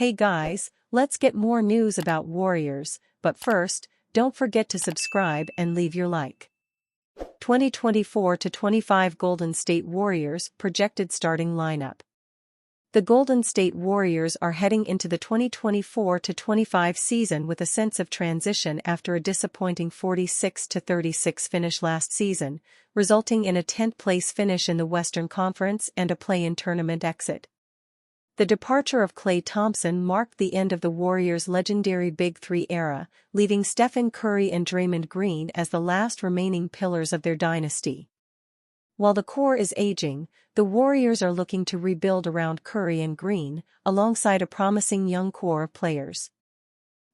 Hey guys, let's get more news about Warriors, but first, don't forget to subscribe and leave your like. 2024-25 Golden State Warriors projected starting lineup. The Golden State Warriors are heading into the 2024-25 season with a sense of transition after a disappointing 46-36 finish last season, resulting in a 10th-place finish in the Western Conference and a play-in tournament exit. The departure of Klay Thompson marked the end of the Warriors' legendary Big Three era, leaving Stephen Curry and Draymond Green as the last remaining pillars of their dynasty. While the core is aging, the Warriors are looking to rebuild around Curry and Green, alongside a promising young core of players.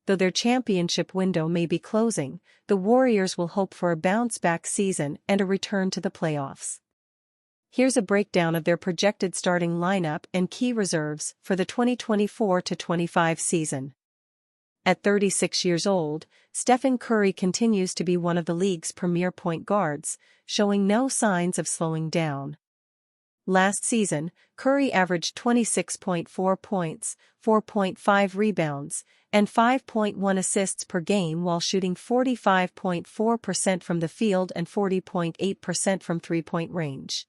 Though their championship window may be closing, the Warriors will hope for a bounce-back season and a return to the playoffs. Here's a breakdown of their projected starting lineup and key reserves for the 2024-25 season. At 36 years old, Stephen Curry continues to be one of the league's premier point guards, showing no signs of slowing down. Last season, Curry averaged 26.4 points, 4.5 rebounds, and 5.1 assists per game while shooting 45.4% from the field and 40.8% from three-point range.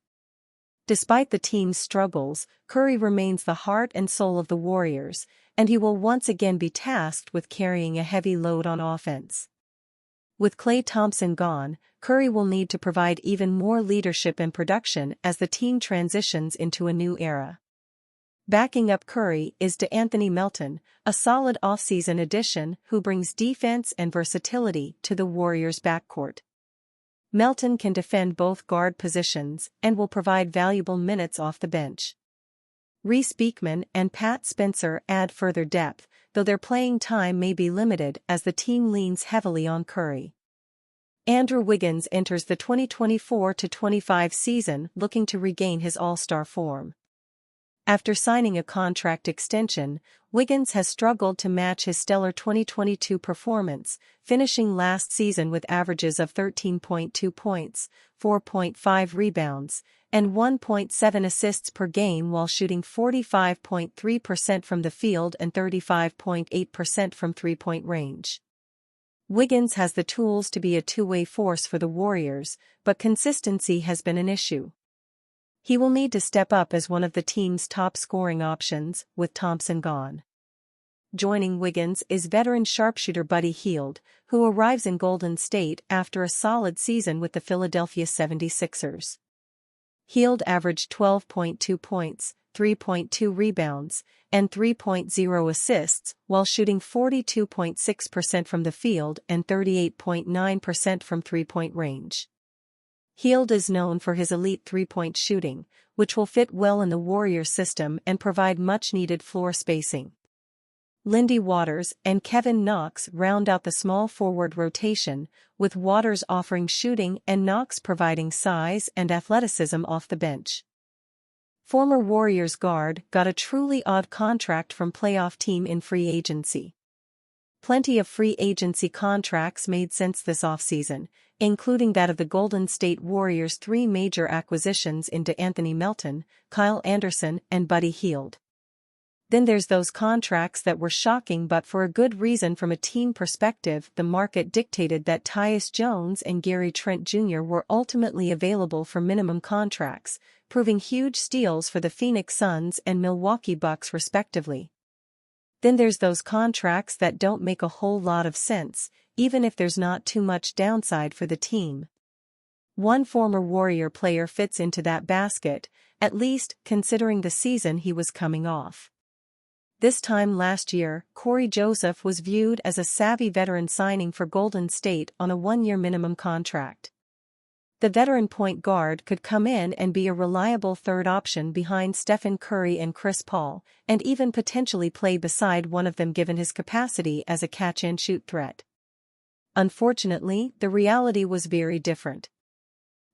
Despite the team's struggles, Curry remains the heart and soul of the Warriors, and he will once again be tasked with carrying a heavy load on offense. With Klay Thompson gone, Curry will need to provide even more leadership and production as the team transitions into a new era. Backing up Curry is DeAnthony Melton, a solid offseason addition who brings defense and versatility to the Warriors' backcourt. Melton can defend both guard positions and will provide valuable minutes off the bench. Reese Beekman and Pat Spencer add further depth, though their playing time may be limited as the team leans heavily on Curry. Andrew Wiggins enters the 2024-25 season looking to regain his all-star form. After signing a contract extension, Wiggins has struggled to match his stellar 2022 performance, finishing last season with averages of 13.2 points, 4.5 rebounds, and 1.7 assists per game while shooting 45.3% from the field and 35.8% from three-point range. Wiggins has the tools to be a two-way force for the Warriors, but consistency has been an issue. He will need to step up as one of the team's top scoring options, with Thompson gone. Joining Wiggins is veteran sharpshooter Buddy Hield, who arrives in Golden State after a solid season with the Philadelphia 76ers. Hield averaged 12.2 points, 3.2 rebounds, and 3.0 assists while shooting 42.6% from the field and 38.9% from three-point range. Hield is known for his elite three-point shooting, which will fit well in the Warriors system and provide much-needed floor spacing. Lindy Waters and Kevin Knox round out the small forward rotation, with Waters offering shooting and Knox providing size and athleticism off the bench. Former Warriors guard got a truly odd contract from playoff team in free agency. Plenty of free agency contracts made sense this offseason, including that of the Golden State Warriors' three major acquisitions into DeAnthony Melton, Kyle Anderson, and Buddy Hield. Then there's those contracts that were shocking but for a good reason from a team perspective. The market dictated that Tyus Jones and Gary Trent Jr. were ultimately available for minimum contracts, proving huge steals for the Phoenix Suns and Milwaukee Bucks respectively. Then there's those contracts that don't make a whole lot of sense, even if there's not too much downside for the team. One former Warrior player fits into that basket, at least considering the season he was coming off. This time last year, Corey Joseph was viewed as a savvy veteran signing for Golden State on a one-year minimum contract. The veteran point guard could come in and be a reliable third option behind Stephen Curry and Chris Paul, and even potentially play beside one of them given his capacity as a catch-and-shoot threat. Unfortunately, the reality was very different.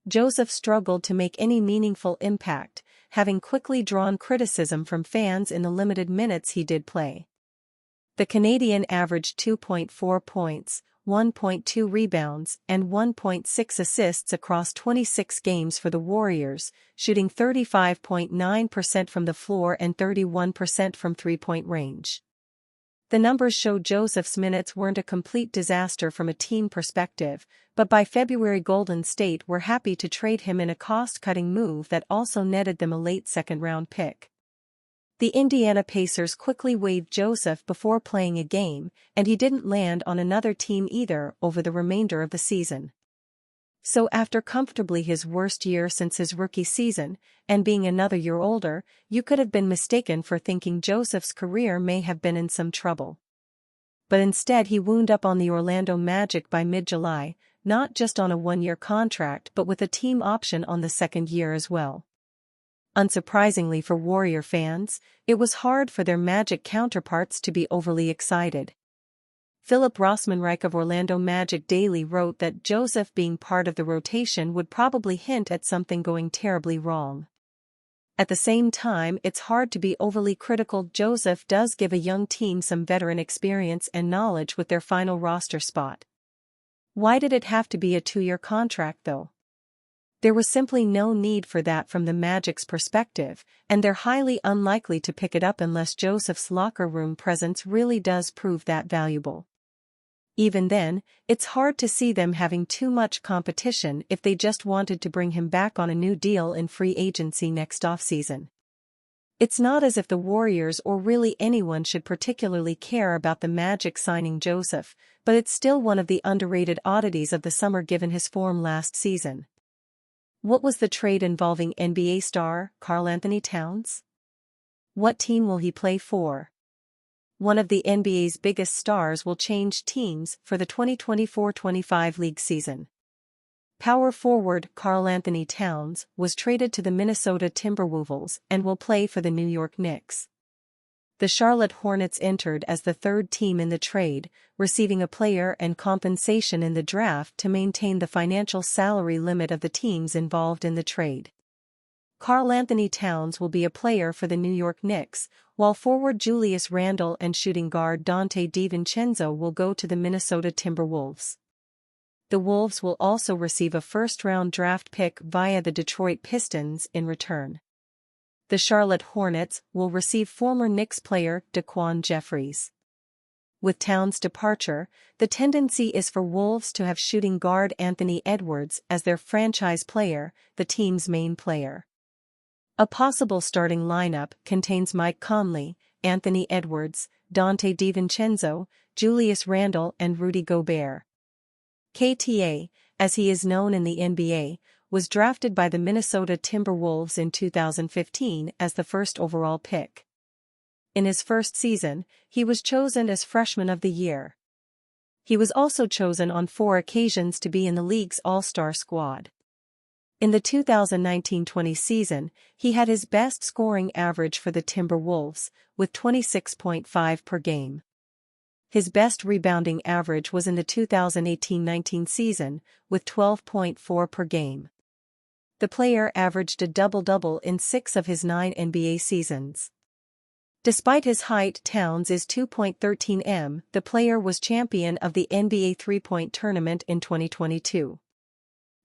Joseph struggled to make any meaningful impact, having quickly drawn criticism from fans in the limited minutes he did play. The Canadian averaged 2.4 points, 1.2 rebounds, and 1.6 assists across 26 games for the Warriors, shooting 35.9% from the floor and 31% from three-point range. The numbers show Joseph's minutes weren't a complete disaster from a team perspective, but by February Golden State were happy to trade him in a cost-cutting move that also netted them a late second-round pick. The Indiana Pacers quickly waived Joseph before playing a game, and he didn't land on another team either over the remainder of the season. So after comfortably his worst year since his rookie season, and being another year older, you could have been mistaken for thinking Joseph's career may have been in some trouble. But instead he wound up on the Orlando Magic by mid-July, not just on a one-year contract but with a team option on the second year as well. Unsurprisingly for Warrior fans, it was hard for their Magic counterparts to be overly excited. Philip Rossman-Reich of Orlando Magic Daily wrote that Joseph being part of the rotation would probably hint at something going terribly wrong. At the same time, it's hard to be overly critical. Joseph does give a young team some veteran experience and knowledge with their final roster spot. Why did it have to be a 2-year contract though? There was simply no need for that from the Magic's perspective, and they're highly unlikely to pick it up unless Joseph's locker room presence really does prove that valuable. Even then, it's hard to see them having too much competition if they just wanted to bring him back on a new deal in free agency next offseason. It's not as if the Warriors or really anyone should particularly care about the Magic signing Joseph, but it's still one of the underrated oddities of the summer given his form last season. What was the trade involving NBA star Karl Anthony Towns? What team will he play for? One of the NBA's biggest stars will change teams for the 2024-25 league season. Power forward Karl Anthony Towns was traded to the Minnesota Timberwolves and will play for the New York Knicks. The Charlotte Hornets entered as the third team in the trade, receiving a player and compensation in the draft to maintain the financial salary limit of the teams involved in the trade. Karl Anthony Towns will be a player for the New York Knicks, while forward Julius Randle and shooting guard Donte DiVincenzo will go to the Minnesota Timberwolves. The Wolves will also receive a first-round draft pick via the Detroit Pistons in return. The Charlotte Hornets will receive former Knicks player Daquan Jeffries. With Towns' departure, the tendency is for Wolves to have shooting guard Anthony Edwards as their franchise player, the team's main player. A possible starting lineup contains Mike Conley, Anthony Edwards, Donte DiVincenzo, Julius Randle and Rudy Gobert. KTA, as he is known in the NBA, was drafted by the Minnesota Timberwolves in 2015 as the first overall pick. In his first season, he was chosen as Freshman of the Year. He was also chosen on 4 occasions to be in the league's All-Star squad. In the 2019-20 season, he had his best scoring average for the Timberwolves, with 26.5 per game. His best rebounding average was in the 2018-19 season, with 12.4 per game. The player averaged a double-double in 6 of his 9 NBA seasons. Despite his height, Towns is 2.13 m. The player was champion of the NBA three-point tournament in 2022.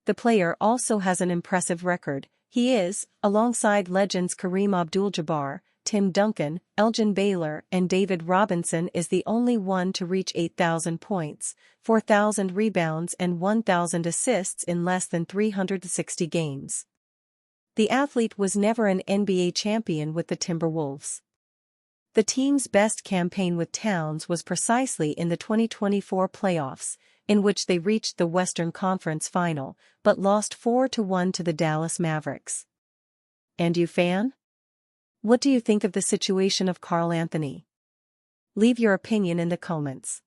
The player also has an impressive record. He is, alongside legends Kareem Abdul-Jabbar, Tim Duncan, Elgin Baylor and David Robinson, is the only one to reach 8,000 points, 4,000 rebounds and 1,000 assists in less than 360 games. The athlete was never an NBA champion with the Timberwolves. The team's best campaign with Towns was precisely in the 2024 playoffs, in which they reached the Western Conference Final, but lost 4-1 to the Dallas Mavericks. And you, fan? What do you think of the situation of Karl Anthony? Leave your opinion in the comments.